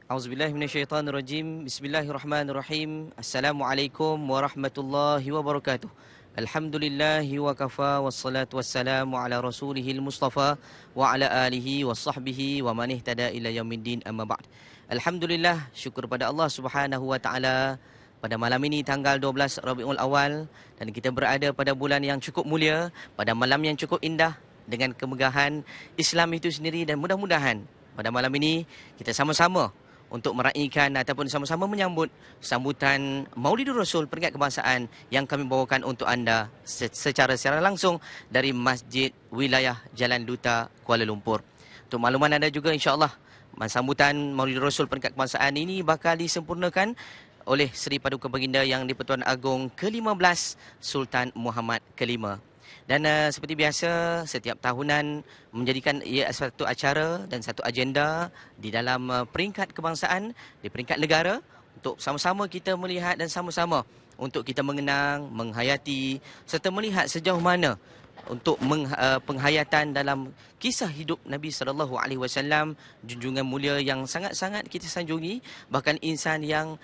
Auzubillahi minasyaitonirrajim. Bismillahirrahmanirrahim. Assalamualaikum warahmatullahi wabarakatuh. Alhamdulillahi wa kafa wassalatu wassalamu ala rasulihil mustafa wa ala alihi wa sahbihi wa man ihtada ila yaumiddin amma ba'd. Alhamdulillah, syukur pada Allah Subhanahu wa taala pada malam ini tanggal 12 Rabiul Awal dan kita berada pada bulan yang cukup mulia, pada malam yang cukup indah dengan kemegahan Islam itu sendiri, dan mudah-mudahan pada malam ini kita sama-sama untuk meraihkan ataupun sama-sama menyambut sambutan Maulidur Rasul peringkat kebangsaan yang kami bawakan untuk anda secara langsung dari Masjid Wilayah Jalan Duta, Kuala Lumpur. Untuk makluman anda juga, insya-Allah sambutan Maulidur Rasul peringkat kebangsaan ini bakal disempurnakan oleh Seri Paduka Baginda Yang di-Pertuan Agong ke-15 Sultan Muhammad ke-5. Dan seperti biasa, setiap tahunan menjadikan ia satu acara dan satu agenda di dalam peringkat kebangsaan, di peringkat negara, untuk sama-sama kita melihat dan sama-sama untuk kita mengenang, menghayati serta melihat sejauh mana untuk penghayatan dalam kisah hidup Nabi SAW, junjungan mulia yang sangat-sangat kita sanjungi, bahkan insan yang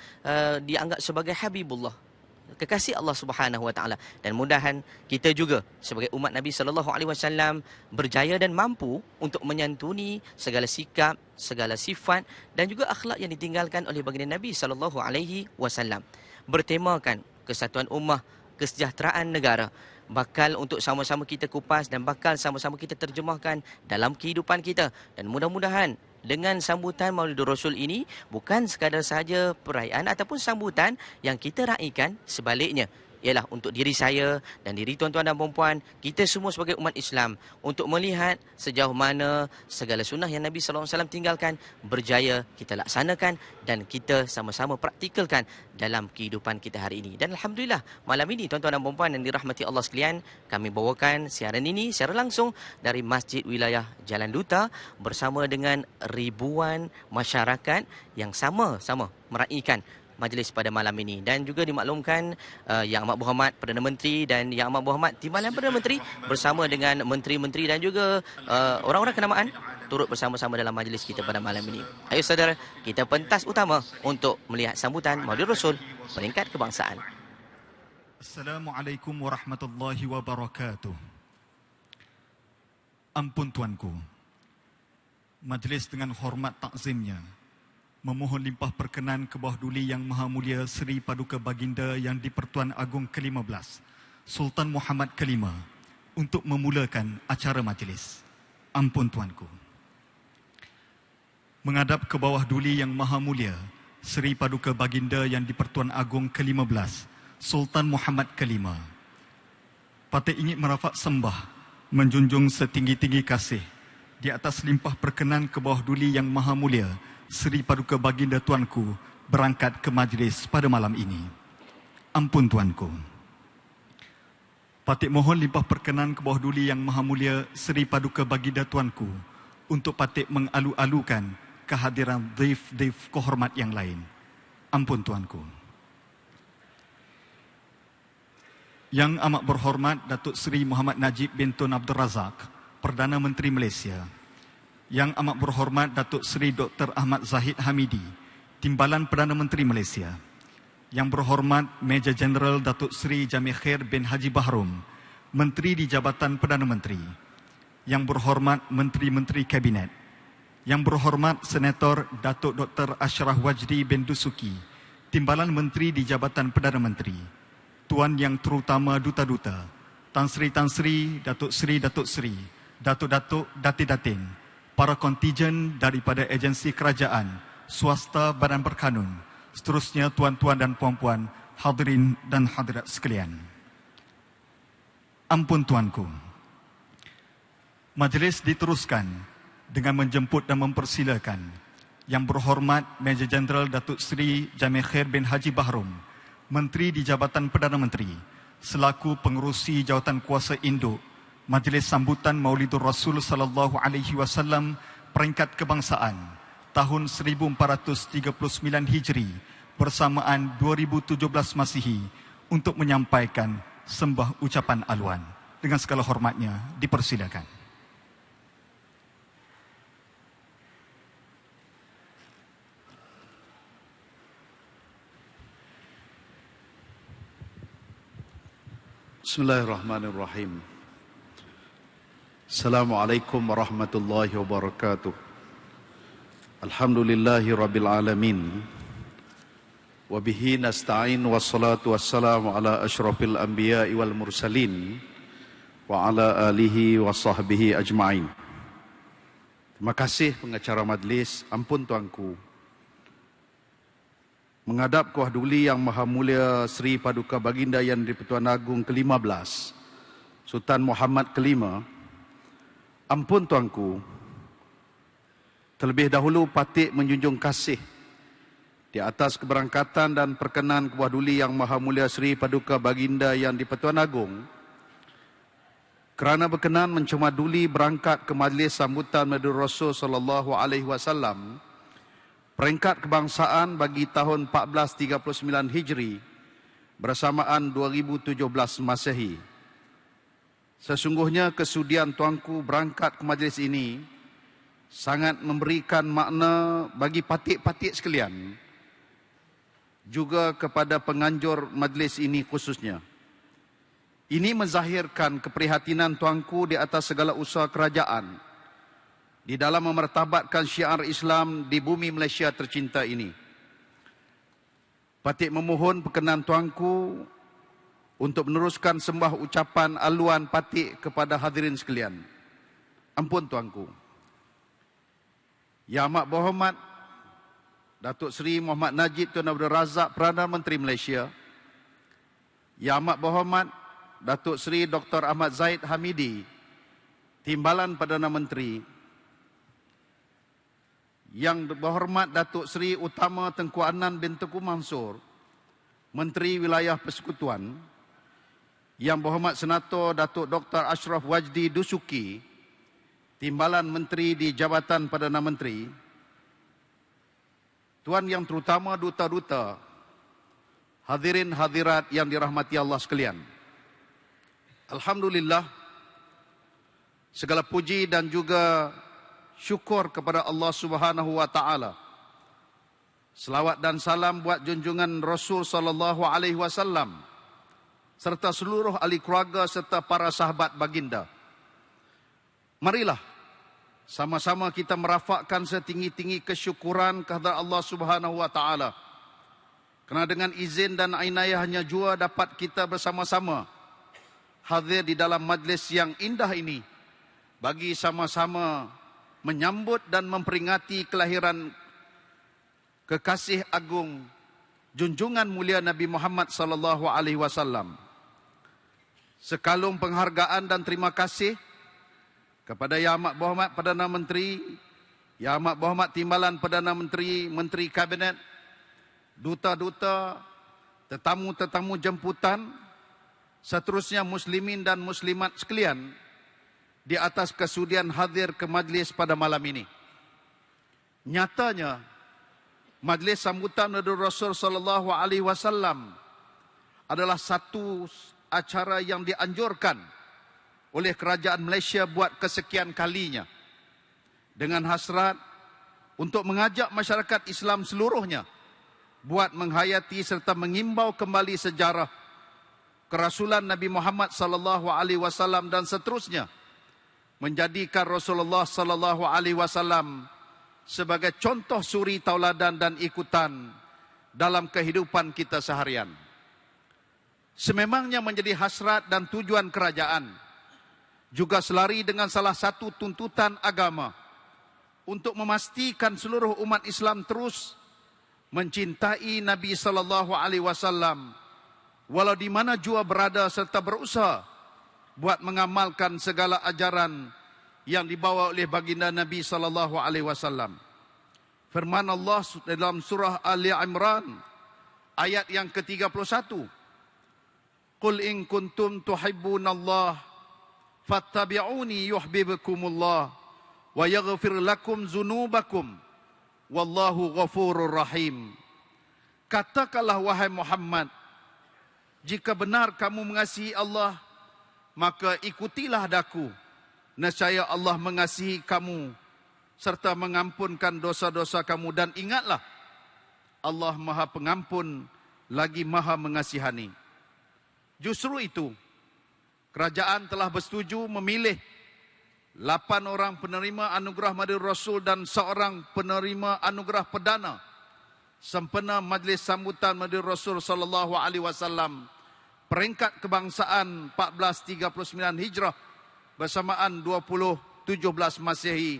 dianggap sebagai Habibullah, kekasih Allah Subhanahu wa taala. Dan mudahan kita juga sebagai umat Nabi SAW berjaya dan mampu untuk menyantuni segala sikap, segala sifat dan juga akhlak yang ditinggalkan oleh baginda Nabi SAW. Bertemakan kesatuan ummah, kesejahteraan negara, bakal untuk sama-sama kita kupas dan bakal sama-sama kita terjemahkan dalam kehidupan kita. Dan mudah-mudahan dengan sambutan Maulidur Rasul ini bukan sekadar sahaja perayaan ataupun sambutan yang kita raikan, sebaliknya ialah untuk diri saya dan diri tuan-tuan dan puan-puan, kita semua sebagai umat Islam, untuk melihat sejauh mana segala sunnah yang Nabi SAW tinggalkan berjaya kita laksanakan dan kita sama-sama praktikalkan dalam kehidupan kita hari ini. Dan Alhamdulillah, malam ini tuan-tuan dan puan-puan yang dirahmati Allah sekalian, kami bawakan siaran ini secara langsung dari Masjid Wilayah Jalan Duta bersama dengan ribuan masyarakat yang sama-sama meraihkan majlis pada malam ini. Dan juga dimaklumkan Yang Amat Berhormat Perdana Menteri dan Yang Amat Berhormat Timbalan Perdana Menteri bersama dengan menteri-menteri dan juga orang-orang kenamaan turut bersama-sama dalam majlis kita pada malam ini. Ayo saudara, kita pentas utama untuk melihat sambutan Maulidur Rasul peringkat kebangsaan. Assalamualaikum warahmatullahi wabarakatuh. Ampun tuanku, majlis dengan hormat takzimnya memohon limpah perkenan ke bawah duli Yang Maha Mulia Seri Paduka Baginda Yang di-Pertuan Agong ke-15 Sultan Muhammad ke-5 untuk memulakan acara majlis. Ampun tuanku. Menghadap ke bawah duli Yang Maha Mulia Seri Paduka Baginda Yang di-Pertuan Agong ke-15 Sultan Muhammad ke-5, Patik ingin merafak sembah menjunjung setinggi-tinggi kasih di atas limpah perkenan ke bawah duli Yang Maha Mulia Seri Paduka Baginda tuanku berangkat ke majlis pada malam ini. Ampun tuanku. Patik mohon limpah perkenan ke bawah duli Yang Maha Mulia Seri Paduka Baginda tuanku untuk patik mengalu-alukan kehadiran dhaif-dhaif kehormat yang lain. Ampun tuanku. Yang Amat Berhormat Datuk Seri Muhammad Najib bin Tun Abdul Razak, Perdana Menteri Malaysia. Yang Amat Berhormat Datuk Seri Dr. Ahmad Zahid Hamidi, Timbalan Perdana Menteri Malaysia. Yang Berhormat Major Jeneral Datuk Seri Jamil Khair bin Haji Bahrom, Menteri di Jabatan Perdana Menteri. Yang Berhormat Menteri-Menteri Kabinet. Yang Berhormat Senator Datuk Dr. Ashraf Wajdi bin Dusuki, Timbalan Menteri di Jabatan Perdana Menteri. Tuan Yang Terutama Duta-Duta, Tan Sri, Datuk Sri, Datuk-Datuk, Datin-Datin, para kontijen daripada agensi kerajaan, swasta, badan berkanun, seterusnya tuan-tuan dan puan-puan, hadirin dan hadirat sekalian. Ampun tuanku. Majlis diteruskan dengan menjemput dan mempersilakan Yang Berhormat Major Jeneral Datuk Seri Jamil Khair bin Haji Bahrom, Menteri di Jabatan Perdana Menteri, selaku pengerusi Jawatan Kuasa Induk Majlis Sambutan Maulidur Rasul sallallahu alaihi wasallam peringkat kebangsaan tahun 1439 Hijri bersamaan 2017 Masihi untuk menyampaikan sembah ucapan aluan. Dengan segala hormatnya, dipersilakan. Bismillahirrahmanirrahim. Assalamualaikum warahmatullahi wabarakatuh. Alhamdulillahi rabbil alamin. Wabihi nasta'in wassalatu wassalamu ala ashrafil anbiya'i wal mursalin wa ala alihi wa sahbihi ajma'in. Terima kasih pengacara majlis. Ampun tuanku, menghadap Kuah Duli Yang Maha Mulia Sri Paduka Baginda Yang di-Pertuan Agong ke-15 Sultan Muhammad ke-5, ampun tuanku, terlebih dahulu patik menjunjung kasih di atas keberangkatan dan perkenan Kuah Duli Yang Maha Mulia Sri Paduka Baginda Yang di-Pertuan Agong kerana berkenan mencemaduli berangkat ke majlis sambutan Maulid Rasul sallallahu alaihi wasallam peringkat kebangsaan bagi tahun 1439 Hijri bersamaan 2017 Masehi. Sesungguhnya kesudian tuanku berangkat ke majlis ini sangat memberikan makna bagi patik-patik sekalian, juga kepada penganjur majlis ini khususnya. Ini menzahirkan keprihatinan tuanku di atas segala usaha kerajaan di dalam memertabatkan syiar Islam di bumi Malaysia tercinta ini. Patik memohon perkenan tuanku untuk meneruskan sembah ucapan aluan patik kepada hadirin sekalian. Ampun tuanku. Yang Amat Berhormat Datuk Seri Muhammad Najib Tun Abdul Razak, Perdana Menteri Malaysia. Yang Amat Berhormat Datuk Seri Dr. Ahmad Zahid Hamidi, Timbalan Perdana Menteri. Yang berhormat Datuk Seri Utama Tengku Adnan bin Tengku Mansur, Menteri Wilayah Persekutuan. Yang berhormat Senator Datuk Dr. Ashraf Wajdi Dusuki, Timbalan Menteri di Jabatan Perdana Menteri. Tuan yang terutama duta-duta, hadirin hadirat yang dirahmati Allah sekalian. Alhamdulillah, segala puji dan juga syukur kepada Allah Subhanahu wa taala. Selawat dan salam buat junjungan Rasul sallallahu alaihi wasallam serta seluruh ahli keluarga serta para sahabat baginda. Marilah sama-sama kita merafakkan setinggi-tinggi kesyukuran kehadrat Allah Subhanahu wa taala. Kerana dengan izin dan inayahnya jua dapat kita bersama-sama hadir di dalam majlis yang indah ini bagi sama-sama menyambut dan memperingati kelahiran kekasih agung junjungan mulia Nabi Muhammad sallallahu alaihi wasallam. Sekalung penghargaan dan terima kasih kepada Yang Amat Berhormat Perdana Menteri, Yang Amat Berhormat Timbalan Perdana Menteri, Menteri Kabinet, duta-duta, tetamu-tetamu jemputan, seterusnya muslimin dan muslimat sekalian di atas kesudian hadir ke majlis pada malam ini. Nyatanya majlis sambutan Maulid Rasul sallallahu alaihi wasallam adalah satu acara yang dianjurkan oleh kerajaan Malaysia buat kesekian kalinya dengan hasrat untuk mengajak masyarakat Islam seluruhnya buat menghayati serta mengimbau kembali sejarah kerasulan Nabi Muhammad sallallahu alaihi wasallam dan seterusnya, menjadikan Rasulullah sallallahu alaihi wasallam sebagai contoh suri tauladan dan ikutan dalam kehidupan kita seharian. Sememangnya menjadi hasrat dan tujuan kerajaan, juga selari dengan salah satu tuntutan agama untuk memastikan seluruh umat Islam terus mencintai Nabi sallallahu alaihi wasallam walau di mana jua berada serta berusaha buat mengamalkan segala ajaran yang dibawa oleh baginda Nabi sallallahu alaihi wasallam. Firman Allah dalam surah Ali Imran ayat yang ke-31. Qul in kuntum tuhibbunallah fattabi'uni yuhibbukumullah wa yaghfir lakum dzunubakum wallahu ghafurur rahim. Katakanlah wahai Muhammad, jika benar kamu mengasihi Allah, maka ikutilah daku. Nescaya Allah mengasihi kamu serta mengampunkan dosa-dosa kamu. Dan ingatlah, Allah Maha Pengampun lagi Maha Mengasihani. Justru itu, kerajaan telah bersetuju memilih 8 orang penerima anugerah Madinah Rasul dan seorang penerima anugerah perdana sempena Majlis Sambutan Madinah Rasul sallallahu alaihi wasallam peringkat kebangsaan 1439 Hijrah bersamaan 2017 Masehi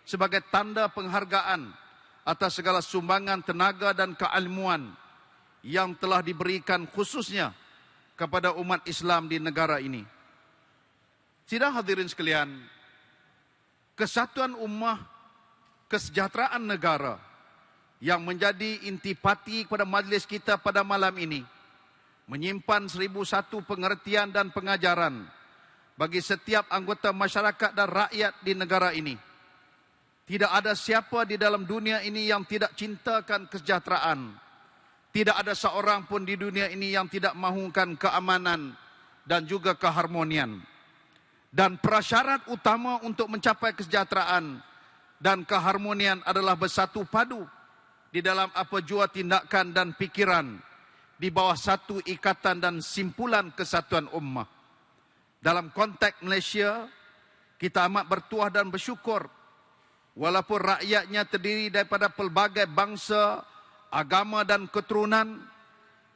sebagai tanda penghargaan atas segala sumbangan tenaga dan keilmuan yang telah diberikan khususnya kepada umat Islam di negara ini. Sidang hadirin sekalian, kesatuan ummah, kesejahteraan negara yang menjadi intipati kepada majlis kita pada malam ini menyimpan 1001 pengertian dan pengajaran bagi setiap anggota masyarakat dan rakyat di negara ini. Tidak ada siapa di dalam dunia ini yang tidak cintakan kesejahteraan. Tidak ada seorang pun di dunia ini yang tidak mahukan keamanan dan juga keharmonian. Dan prasyarat utama untuk mencapai kesejahteraan dan keharmonian adalah bersatu padu di dalam apa jua tindakan dan pikiran di bawah satu ikatan dan simpulan kesatuan ummah. Dalam konteks Malaysia, kita amat bertuah dan bersyukur walaupun rakyatnya terdiri daripada pelbagai bangsa, agama dan keturunan,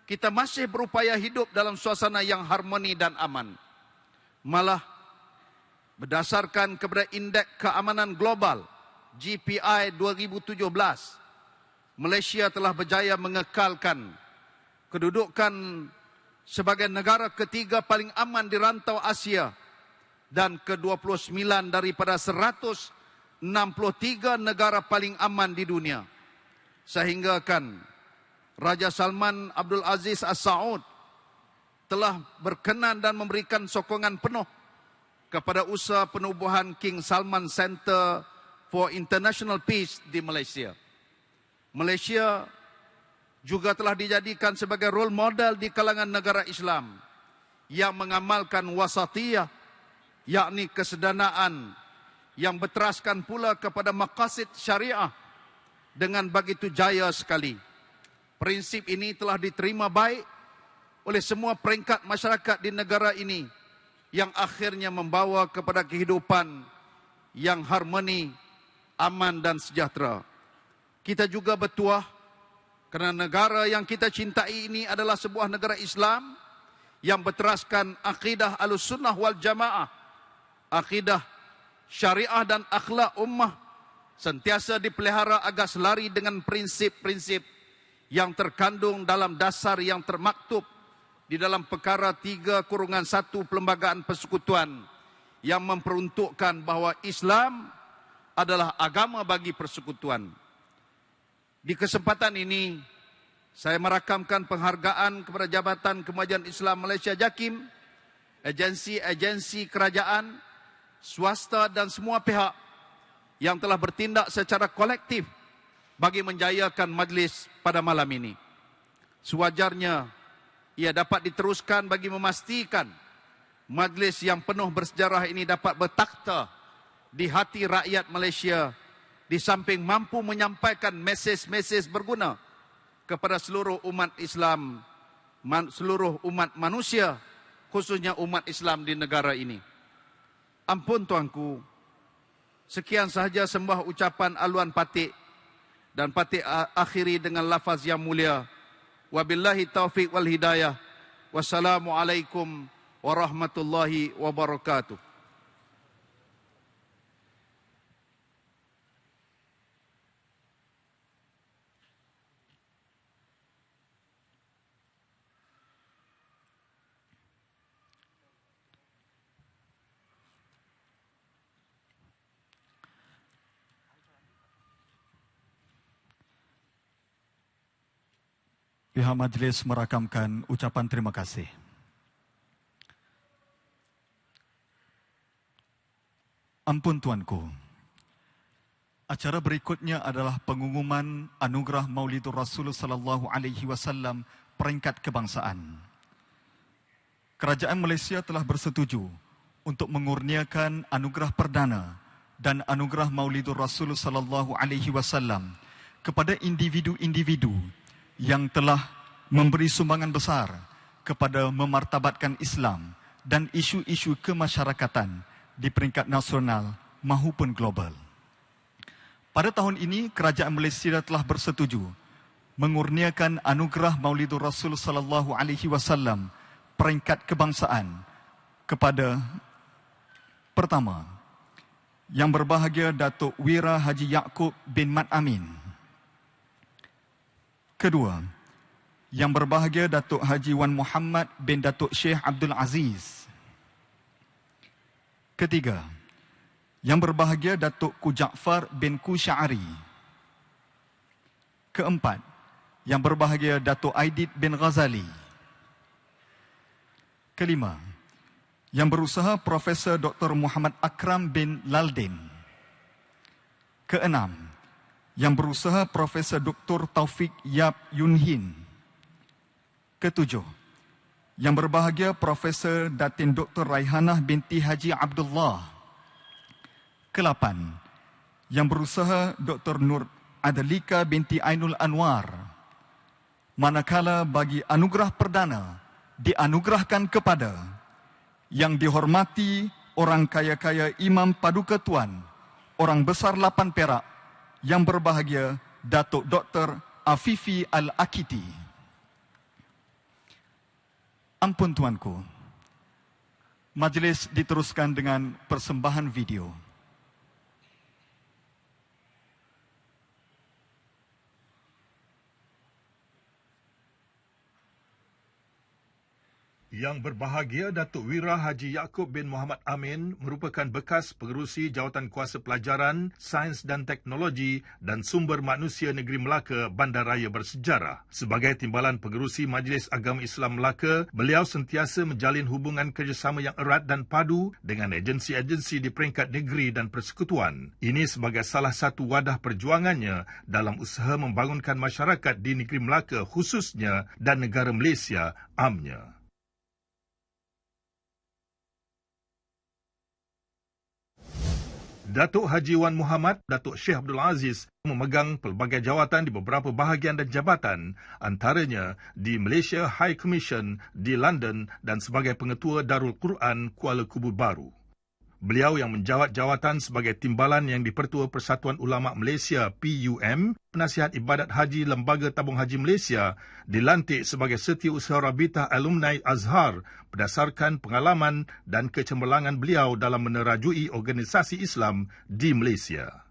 kita masih berupaya hidup dalam suasana yang harmoni dan aman. Malah, berdasarkan kepada Indeks Keamanan Global GPI 2017, Malaysia telah berjaya mengekalkan kedudukan sebagai negara ketiga paling aman di rantau Asia dan ke-29 daripada 163 negara paling aman di dunia. Sehingga kan Raja Salman Abdul Aziz As-Saud telah berkenan dan memberikan sokongan penuh kepada usaha penubuhan King Salman Center for International Peace di Malaysia. Malaysia juga telah dijadikan sebagai role model di kalangan negara Islam yang mengamalkan wasatiyah, yakni kesederhanaan yang berteraskan pula kepada maqasid syariah dengan begitu jaya sekali. Prinsip ini telah diterima baik oleh semua peringkat masyarakat di negara ini yang akhirnya membawa kepada kehidupan yang harmoni, aman dan sejahtera. Kita juga bertuah kerana negara yang kita cintai ini adalah sebuah negara Islam yang berteraskan akidah Ahlussunnah wal Jamaah, akidah syariah dan akhlak ummah sentiasa dipelihara agar selari dengan prinsip-prinsip yang terkandung dalam dasar yang termaktub di dalam perkara 3/1 Perlembagaan Persekutuan yang memperuntukkan bahawa Islam adalah agama bagi persekutuan. Di kesempatan ini, saya merakamkan penghargaan kepada Jabatan Kemajuan Islam Malaysia JAKIM, agensi-agensi kerajaan, swasta dan semua pihak yang telah bertindak secara kolektif bagi menjayakan majlis pada malam ini. Sewajarnya ia dapat diteruskan bagi memastikan majlis yang penuh bersejarah ini dapat bertakhta di hati rakyat Malaysia, di samping mampu menyampaikan mesej-mesej berguna kepada seluruh umat Islam, seluruh umat manusia, khususnya umat Islam di negara ini. Ampun tuanku, sekian sahaja sembah ucapan aluan patik dan patik akhiri dengan lafaz yang mulia. Wabillahi taufiq wal hidayah. Wassalamualaikum warahmatullahi wabarakatuh. Pihak majlis merakamkan ucapan terima kasih. Ampun tuanku. Acara berikutnya adalah pengumuman anugerah Maulidur Rasul sallallahu alaihi wasallam peringkat kebangsaan. Kerajaan Malaysia telah bersetuju untuk mengurniakan anugerah perdana dan anugerah Maulidur Rasul sallallahu alaihi wasallam kepada individu-individu yang telah memberi sumbangan besar kepada memartabatkan Islam dan isu-isu kemasyarakatan di peringkat nasional maupun global. Pada tahun ini, Kerajaan Malaysia telah bersetuju mengurniakan anugerah Maulidur Rasul sallallahu alaihi wasallam peringkat kebangsaan kepada pertama, Yang Berbahagia Datuk Wira Haji Yaakob bin Mat Amin. Kedua, Yang Berbahagia Datuk Haji Wan Muhammad bin Datuk Sheikh Abdul Aziz. Ketiga, Yang Berbahagia Datuk Ku Jaafar bin Ku Sya'ari. Keempat, Yang Berbahagia Datuk Aidit bin Ghazali. Kelima, Yang Berusaha Profesor Dr. Muhammad Akram bin Laldin. Keenam, Yang Berusaha Profesor Dr. Taufik Yap Yun Hin. Ketujuh, Yang Berbahagia Profesor Datin Dr. Raihanah binti Haji Abdullah. Kelapan, Yang Berusaha Dr. Nur Adalika binti Ainul Anwar. Manakala bagi anugerah perdana dianugerahkan kepada Yang Dihormati Orang Kaya-Kaya Imam Paduka Tuan, Orang Besar Lapan Perak, Yang Berbahagia Datuk Dr. Afifi Al-Akiti. Ampun tuanku, majlis diteruskan dengan persembahan video. Yang Berbahagia Datuk Wira Haji Yaakob bin Muhammad Amin merupakan bekas pengerusi Jawatan Kuasa Pelajaran, Sains dan Teknologi dan Sumber Manusia Negeri Melaka Bandaraya Bersejarah. Sebagai timbalan pengerusi Majlis Agama Islam Melaka, beliau sentiasa menjalin hubungan kerjasama yang erat dan padu dengan agensi-agensi di peringkat negeri dan persekutuan. Ini sebagai salah satu wadah perjuangannya dalam usaha membangunkan masyarakat di negeri Melaka khususnya dan negara Malaysia amnya. Datuk Haji Wan Muhammad, Datuk Sheikh Abdul Aziz memegang pelbagai jawatan di beberapa bahagian dan jabatan, antaranya di Malaysia High Commission di London dan sebagai Pengetua Darul Quran Kuala Kubur Baru. Beliau yang menjawat jawatan sebagai timbalan yang di-Pertua Persatuan Ulama Malaysia PUM, Penasihat Ibadat Haji Lembaga Tabung Haji Malaysia, dilantik sebagai Setiausaha Rabitah Alumni Azhar berdasarkan pengalaman dan kecemerlangan beliau dalam menerajui organisasi Islam di Malaysia.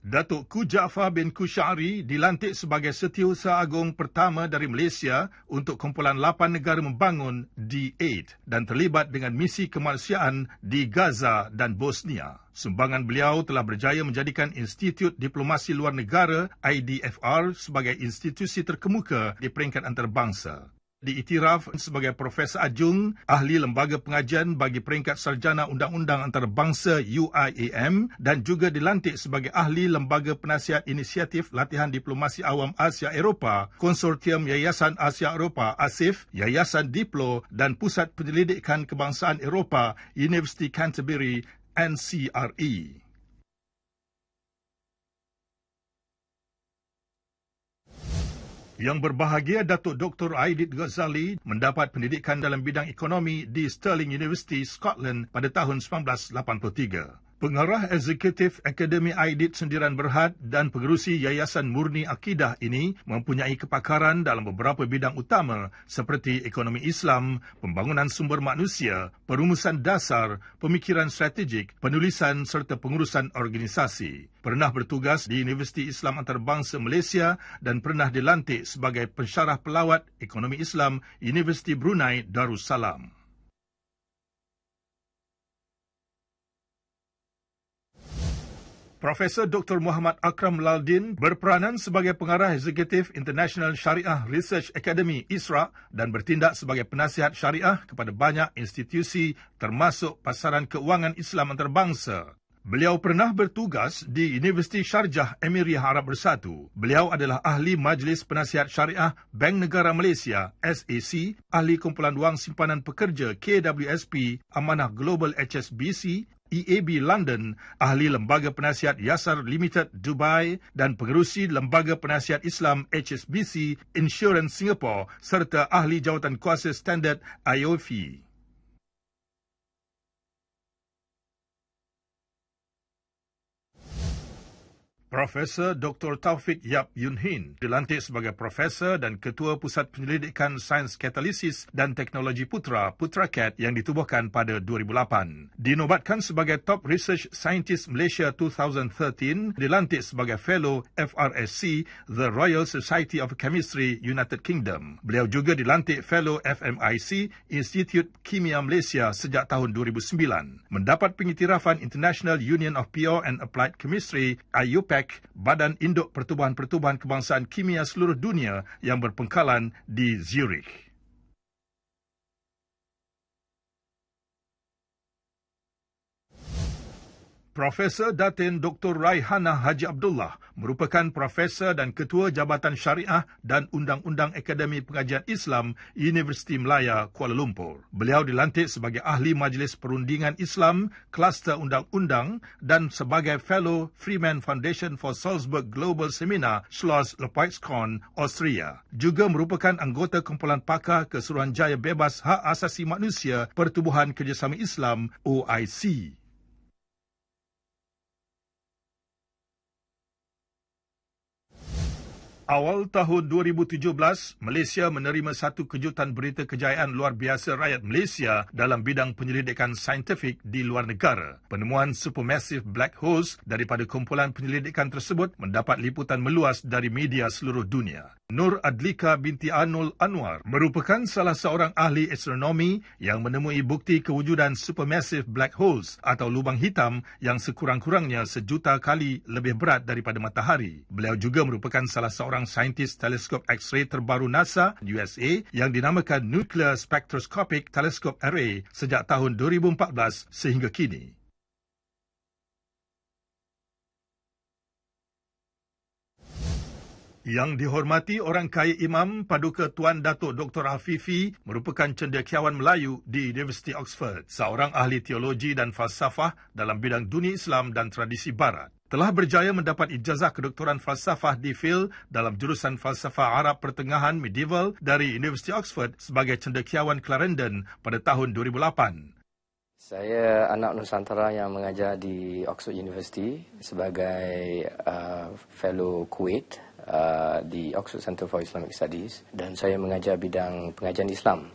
Datuk Ku Jaafar bin Ku Sya'ari dilantik sebagai Setiausaha Agung pertama dari Malaysia untuk kumpulan 8 negara membangun D8 dan terlibat dengan misi kemanusiaan di Gaza dan Bosnia. Sumbangan beliau telah berjaya menjadikan Institut Diplomasi Luar Negara IDFR sebagai institusi terkemuka di peringkat antarabangsa. Diiktiraf sebagai Profesor Adjung, Ahli Lembaga Pengajian bagi peringkat Sarjana Undang-Undang Antarabangsa UIAM dan juga dilantik sebagai Ahli Lembaga Penasihat Inisiatif Latihan Diplomasi Awam Asia Eropah, Konsortium Yayasan Asia Eropah ASIF, Yayasan Diplo dan Pusat Penyelidikan Kebangsaan Eropah Universiti Canterbury NCRE. Yang Berbahagia Datuk Dr. Aidit Ghazali mendapat pendidikan dalam bidang ekonomi di Stirling University, Scotland pada tahun 1983. Pengarah Eksekutif Akademi Aidit Sendiran Berhad dan pengerusi Yayasan Murni Akidah ini mempunyai kepakaran dalam beberapa bidang utama seperti ekonomi Islam, pembangunan sumber manusia, perumusan dasar, pemikiran strategik, penulisan serta pengurusan organisasi. Pernah bertugas di Universiti Islam Antarabangsa Malaysia dan pernah dilantik sebagai pensyarah pelawat ekonomi Islam Universiti Brunei Darussalam. Profesor Dr. Muhammad Akram Laldin berperanan sebagai pengarah eksekutif International Syariah Research Academy ISRA dan bertindak sebagai penasihat syariah kepada banyak institusi termasuk pasaran keuangan Islam antarabangsa. Beliau pernah bertugas di Universiti Sharjah Emiriyah Arab Bersatu. Beliau adalah ahli Majlis Penasihat Syariah Bank Negara Malaysia SAC, ahli Kumpulan Wang Simpanan Pekerja KWSP, Amanah Global HSBC, EAB London, Ahli Lembaga Penasihat Yasar Limited Dubai dan Pengerusi Lembaga Penasihat Islam HSBC Insurance Singapore serta Ahli Jawatan Kuasa Standard IOF. Profesor Dr. Taufik Yap Yun Hin dilantik sebagai Profesor dan Ketua Pusat Penyelidikan Sains Katalisis dan Teknologi Putra, PutraCat yang ditubuhkan pada 2008. Dinobatkan sebagai Top Research Scientist Malaysia 2013, dilantik sebagai Fellow FRSC, The Royal Society of Chemistry, United Kingdom. Beliau juga dilantik Fellow FMIC, Institute Kimia Malaysia sejak tahun 2009. Mendapat pengiktirafan International Union of Pure and Applied Chemistry, IUPAC, Badan Induk Pertubuhan-Pertubuhan Kebangsaan Kimia seluruh dunia yang berpengkalan di Zurich. Profesor Datin Dr. Raihana Haji Abdullah merupakan Profesor dan Ketua Jabatan Syariah dan Undang-Undang Akademi Pengajian Islam Universiti Melaya, Kuala Lumpur. Beliau dilantik sebagai Ahli Majlis Perundingan Islam, Kluster Undang-Undang dan sebagai Fellow Freeman Foundation for Salzburg Global Seminar, Schloss Leipzig, Austria. Juga merupakan anggota kumpulan pakar Kesuruhanjaya Bebas Hak Asasi Manusia Pertubuhan Kerjasama Islam, OIC. Awal tahun 2017, Malaysia menerima satu kejutan berita kejayaan luar biasa rakyat Malaysia dalam bidang penyelidikan saintifik di luar negara. Penemuan supermassive black holes daripada kumpulan penyelidikan tersebut mendapat liputan meluas dari media seluruh dunia. Nur Adlika binti Anul Anwar merupakan salah seorang ahli astronomi yang menemui bukti kewujudan supermassive black holes atau lubang hitam yang sekurang-kurangnya 1 juta kali lebih berat daripada matahari. Beliau juga merupakan salah seorang saintis teleskop X-ray terbaru NASA USA yang dinamakan Nuclear Spectroscopic Telescope Array sejak tahun 2014 sehingga kini. Yang dihormati orang kaya Imam Paduka Tuan Datuk Dr. Afifi merupakan cendekiawan Melayu di Universiti Oxford, seorang ahli teologi dan falsafah dalam bidang dunia Islam dan tradisi Barat. Telah berjaya mendapat ijazah kedoktoran falsafah di Phil dalam jurusan falsafah Arab Pertengahan Medieval dari Universiti Oxford sebagai cendekiawan Clarendon pada tahun 2008. Saya anak Nusantara yang mengajar di Oxford University sebagai Fellow Kuwait di Oxford Center for Islamic Studies dan saya mengajar bidang pengajian Islam.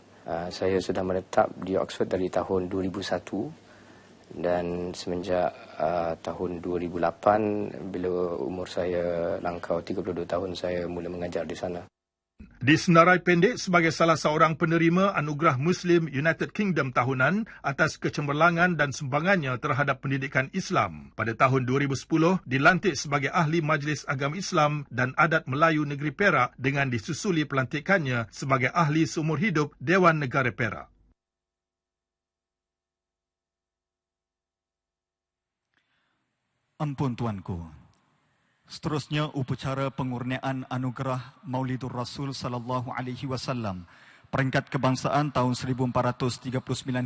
Saya sudah menetap di Oxford dari tahun 2001 dan semenjak tahun 2008 bila umur saya langkau 32 tahun saya mula mengajar di sana. Disenarai pendek sebagai salah seorang penerima Anugerah Muslim United Kingdom tahunan atas kecemerlangan dan sumbangannya terhadap pendidikan Islam. Pada tahun 2010, dilantik sebagai Ahli Majlis Agama Islam dan Adat Melayu Negeri Perak dengan disusuli pelantikannya sebagai Ahli Seumur Hidup Dewan Negara Perak. Ampun Tuanku. Seterusnya upacara pengurniaan anugerah Maulidur Rasul sallallahu alaihi wasallam peringkat kebangsaan tahun 1439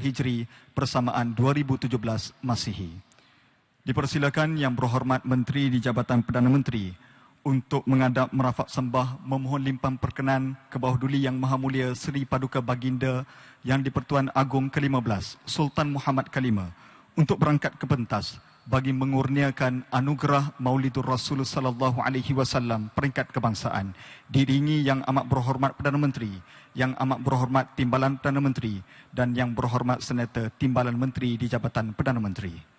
Hijri bersamaan 2017 Masihi. Dipersilakan Yang Berhormat Menteri di Jabatan Perdana Menteri untuk mengadap merafak sembah memohon limpam perkenan ke bawah duli Yang Maha Mulia Seri Paduka Baginda Yang di-Pertuan Agong ke-15 Sultan Muhammad Kalima untuk berangkat ke pentas bagi mengurniakan anugerah Maulidur Rasul sallallahu alaihi wasallam peringkat kebangsaan diiringi Yang Amat Berhormat Perdana Menteri, Yang Amat Berhormat Timbalan Perdana Menteri dan Yang Berhormat Senator Timbalan Menteri di Jabatan Perdana Menteri.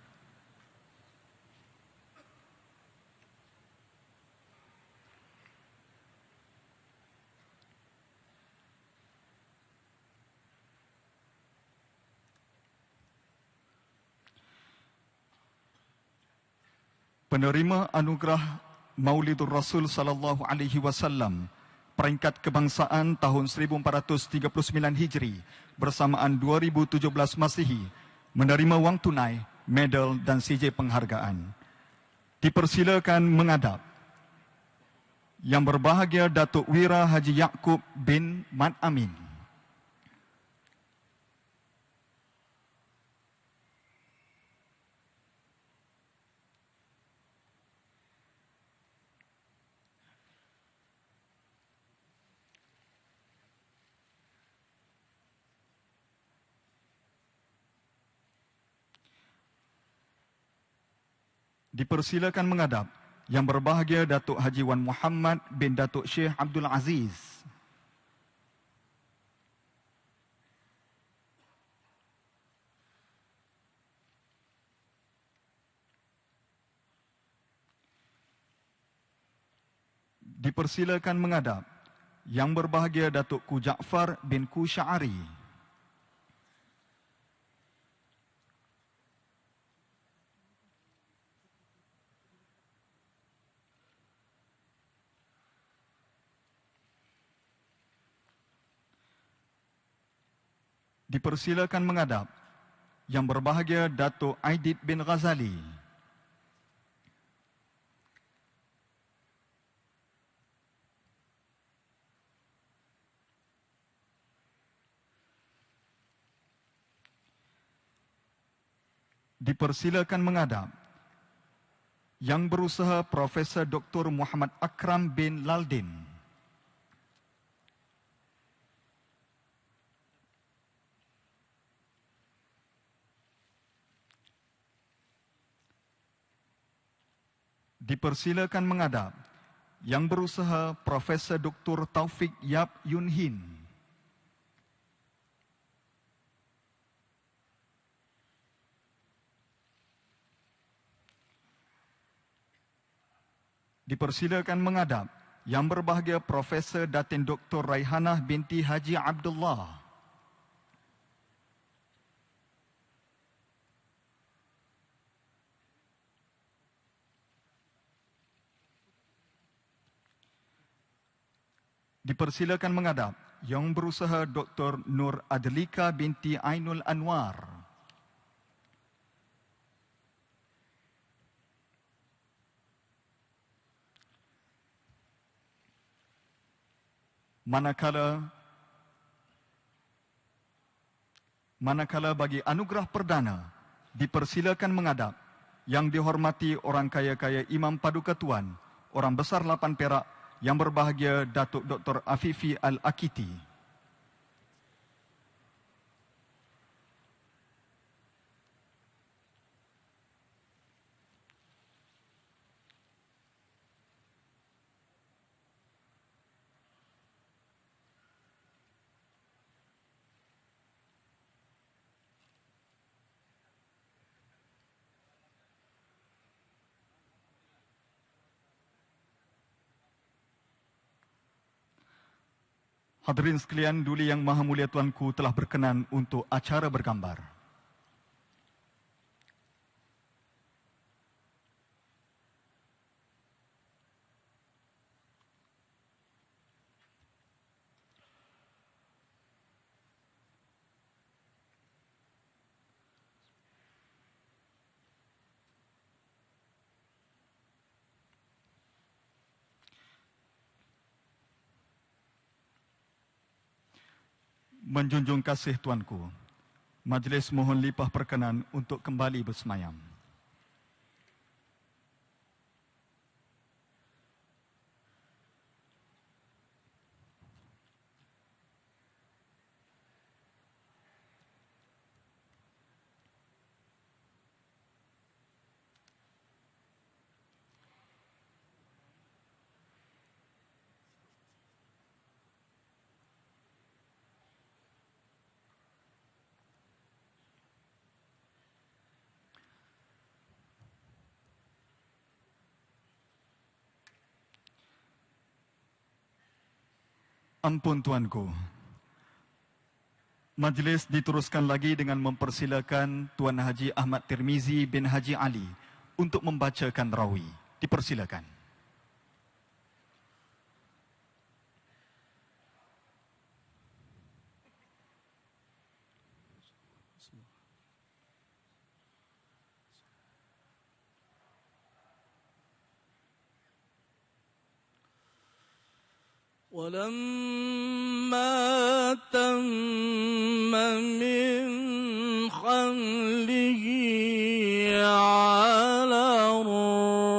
Penerima anugerah Maulidur Rasul sallallahu alaihi wasallam peringkat kebangsaan tahun 1439 Hijri bersamaan 2017 Masihi menerima wang tunai, medal dan CJ penghargaan. Dipersilakan menghadap Yang Berbahagia Datuk Wira Haji Yaakob bin Mat Amin. Dipersilakan menghadap Yang Berbahagia Datuk Haji Wan Muhammad bin Datuk Syekh Abdul Aziz. Dipersilakan menghadap Yang Berbahagia Datuk Ku Jaafar bin Ku Sya'ari. Dipersilakan menghadap Yang Berbahagia Datuk Aidit bin Ghazali. Dipersilakan menghadap Yang Berusaha Profesor Dr. Muhammad Akram bin Laldin. Dipersilakan menghadap Yang Berusaha Profesor Dr. Taufik Yap Yun Hin. Dipersilakan menghadap Yang Berbahagia Profesor Datin Dr. Raihanah binti Haji Abdullah. Dipersilakan menghadap Yang Berusaha Dr. Nur Adlika binti Ainul Anwar. Manakala bagi anugerah perdana, dipersilakan menghadap Yang dihormati orang kaya-kaya Imam Paduka Tuan, Orang Besar Lapan Perak, Yang Berbahagia Datuk Dr. Afifi Al-Akiti. Hadirin sekalian, Duli Yang Maha Mulia Tuanku telah berkenan untuk acara bergambar. Menjunjung kasih Tuanku, majlis mohon lipah perkenan untuk kembali bersemayam. Ampun Tuanku. Majlis diteruskan lagi dengan mempersilakan Tuan Haji Ahmad Tirmizi bin Haji Ali untuk membacakan rawi. Dipersilakan. ولما تم من حمله على الراجح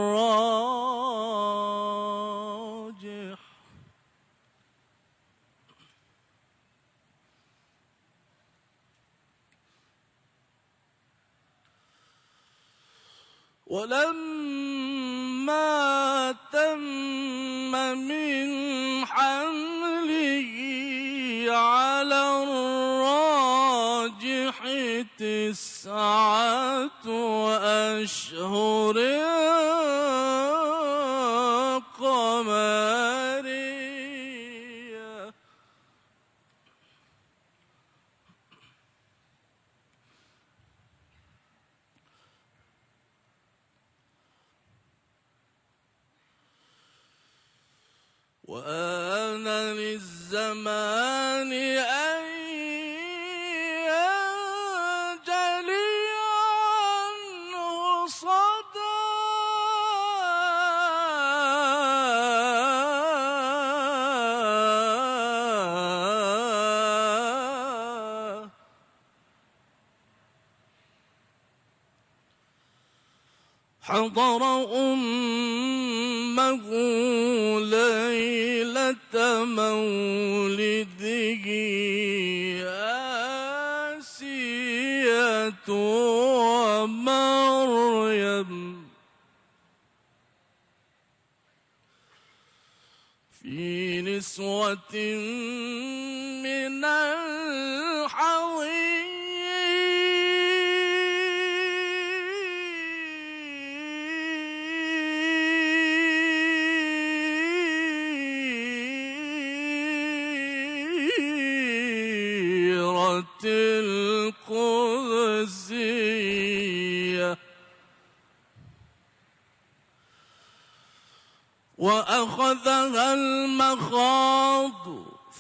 ولما تم من حمله على الراجح 9 أشهر قمرية. وآن للزمان أن ينجلي عنه صدى حضر أمه ليلة مولده آسية ومريم في نسوة من القدسية. وأخذها المخاض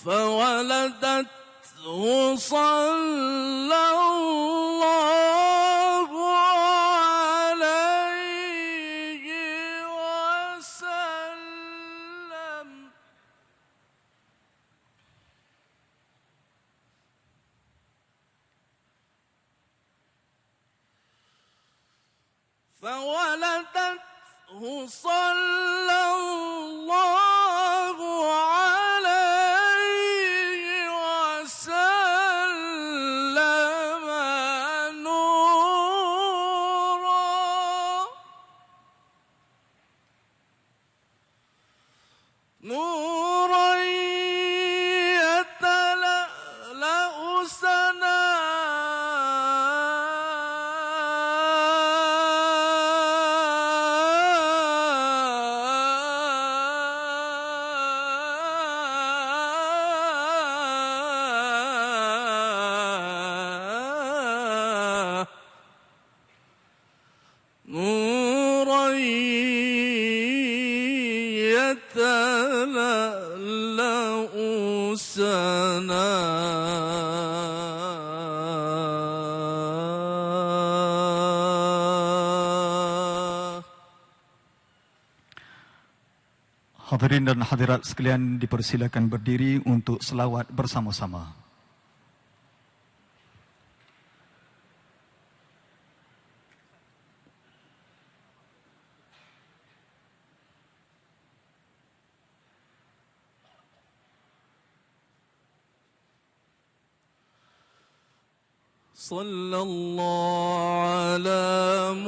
فولدته صلى الله عليه وسلم. فولدته صلى الله عليه وسلم نورا يتلألأ سنا نورا يتلألأ سنا. Hadirin dan hadirat sekalian dipersilakan berdiri untuk selawat bersama-sama. صلى الله على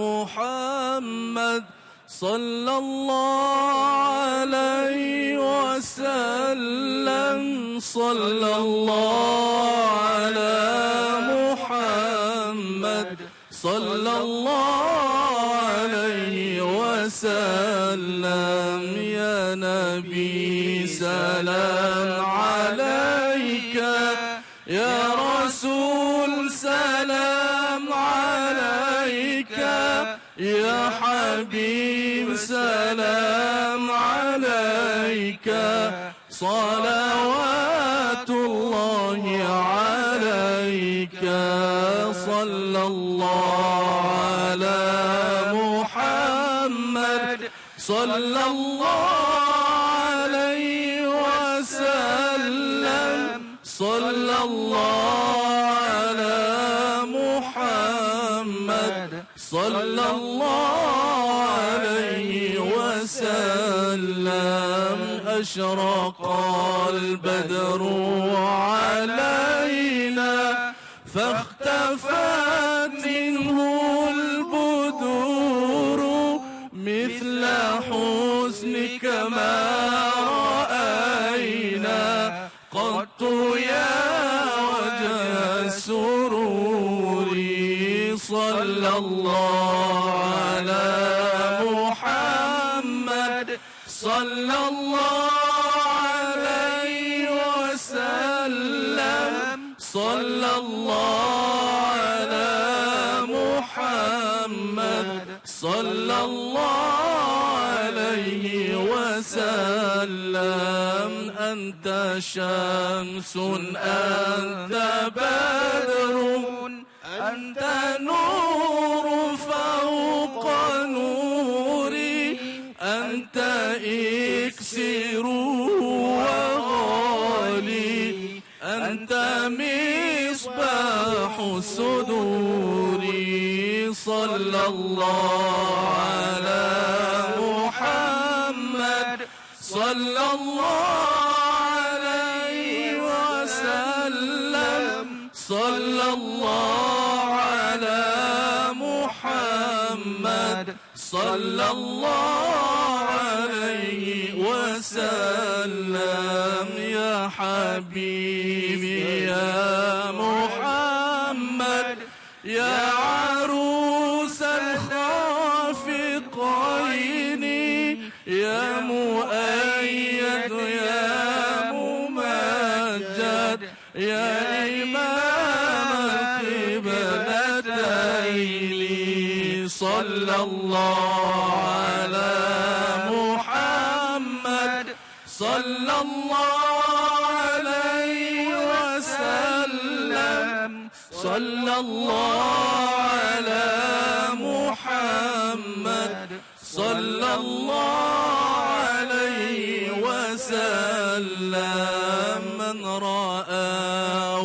محمد صلى الله عليه وسلم. صلى الله على محمد صلى الله عليه وسلم. يا نبي سلام عليك، يا رسول سلام عليك، يا حبيب سلام عليك. صلوات الله عليك. صلى الله على محمد صلى الله عليه وسلم. صلى الله على محمد صلى الله عليه وسلم. أشرق البدر علينا فاختفت منه البدور صلى الله على محمد صلى الله عليه وسلم صلى الله على محمد صلى الله عليه وسلم أنت شمس أنت بدر أنت نور فوق نوري أنت إكسر وغالي أنت مصباح صدوري صلى الله على محمد صلى الله عليه وسلم صلى الله على محمد صلى الله عليه وسلم يا حبيبي يا محمد يا عروس الخافقين يا مؤيد يا ممجد يا إمام القبلتين صلى الله على محمد صلى الله عليه وسلم صلى الله على محمد صلى الله عليه وسلم من رأى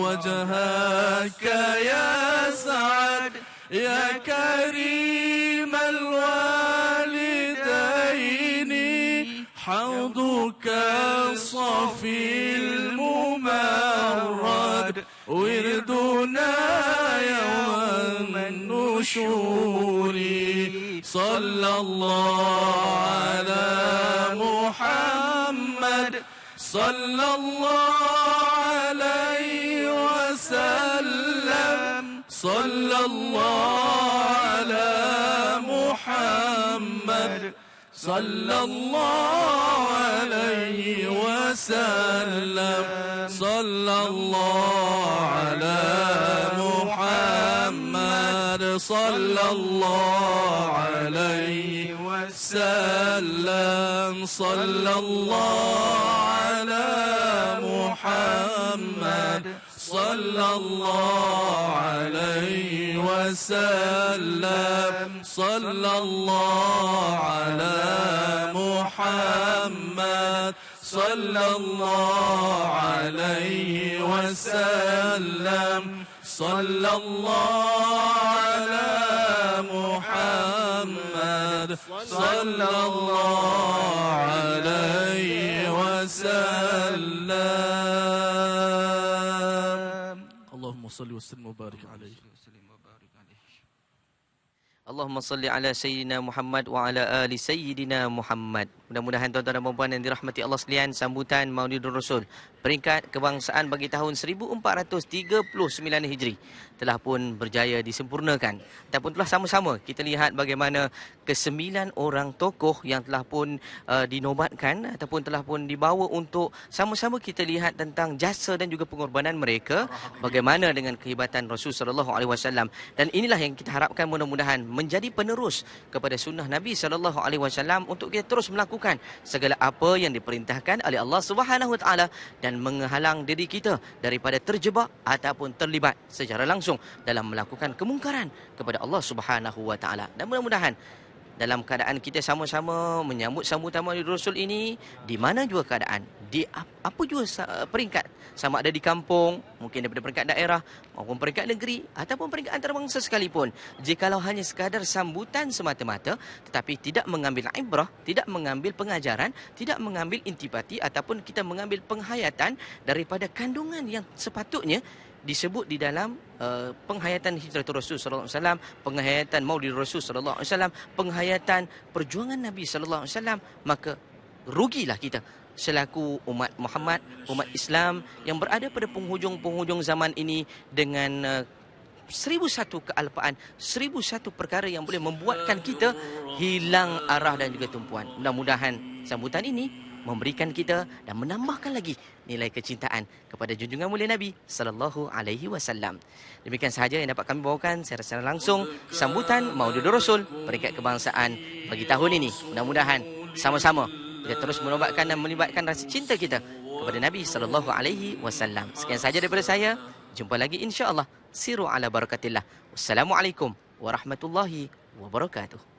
وجهك يا سعد يا كريم الوالدين حوضك الصفي الممرد وردنا يوم النشور صلى الله على محمد صلى الله عليه وسلم صلى الله على محمد صلى الله عليه وسلم صلى الله على محمد صلى الله عليه وسلم صلى الله على محمد صلى الله عليه وسلم صلى الله على محمد صلى الله عليه وسلم صلى الله على محمد صلى الله عليه وسلم اللهم صل وسلم وبارك عليه. Allahumma salli ala Sayyidina Muhammad wa ala ali Sayyidina Muhammad. Mudah-mudahan tuan-tuan dan puan yang dirahmati Allah sekalian, sambutan Maulidur Rasul peringkat kebangsaan bagi tahun 1439 Hijri telah pun berjaya disempurnakan. Ataupun telah sama-sama kita lihat bagaimana ke-9 orang tokoh yang telah pun dinobatkan ataupun telah pun dibawa untuk sama-sama kita lihat tentang jasa dan juga pengorbanan mereka, bagaimana dengan kehebatan Rasul sallallahu alaihi wasallam. Dan inilah yang kita harapkan mudah-mudahan menjadi penerus kepada sunnah Nabi sallallahu alaihi wasallam untuk kita terus melakukan segala apa yang diperintahkan oleh Allah Subhanahu wa taala dan menghalang diri kita daripada terjebak ataupun terlibat secara langsung dalam melakukan kemungkaran kepada Allah Subhanahu wa taala. Dan mudah-mudahan dalam keadaan kita sama-sama menyambut sambutan Maulid Rasul ini, di mana juga keadaan, di apa juga peringkat, sama ada di kampung, mungkin daripada peringkat daerah maupun peringkat negeri ataupun peringkat antarabangsa sekalipun, jikalau hanya sekadar sambutan semata-mata tetapi tidak mengambil ibrah, tidak mengambil pengajaran, tidak mengambil intipati ataupun kita mengambil penghayatan daripada kandungan yang sepatutnya disebut di dalam penghayatan hijratul Rasul sallallahu alaihi wasallam, penghayatan Maulid Rasul sallallahu alaihi wasallam, penghayatan perjuangan Nabi sallallahu alaihi wasallam, maka rugilah kita selaku umat Muhammad, umat Islam yang berada pada penghujung-penghujung zaman ini dengan 1001 kealpaan, 1001 perkara yang boleh membuatkan kita hilang arah dan juga tumpuan. Mudah-mudahan sambutan ini memberikan kita dan menambahkan lagi nilai kecintaan kepada junjungan mulia Nabi sallallahu alaihi wasallam. Demikian sahaja yang dapat kami bawakan secara langsung sambutan Maulidur Rasul peringkat kebangsaan bagi tahun ini. Mudah-mudahan sama-sama kita terus merobatkan dan melibatkan rasa cinta kita kepada Nabi sallallahu alaihi wasallam. Sekian sahaja daripada saya. Jumpa lagi insya-Allah. Siru ala barakatillah. Wassalamualaikum warahmatullahi wabarakatuh.